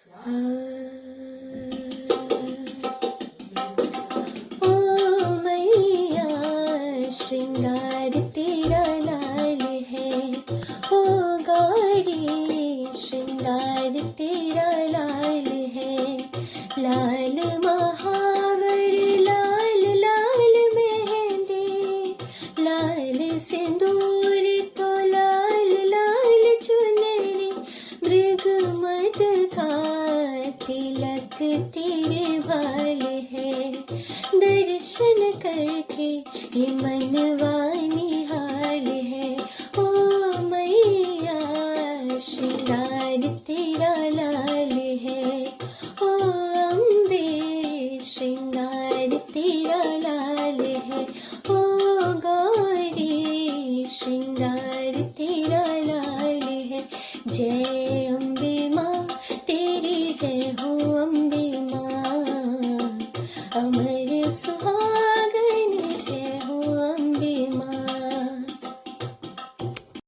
ओ मैया श्रृंगार तेरा लाल है, ओ गौरी श्रृंगार तेरा लाल है। लाल महावर लाल लाल मेहंदी, लाल सिंदूर तो लाल लाल चुनरी, मृग मद का तिलक तेरे भाल है। दर्शन करके ये मनवा निहाल है, ओ मैया श्रृंगार तेरा लाल है, ओ अम्बे श्रृंगार तेरा लाल है, ओ गौरी श्रृंगार तेरा लाल है। जय अम्बे माँ तेरी जय हो अम्बे माँ, अमर सुहाग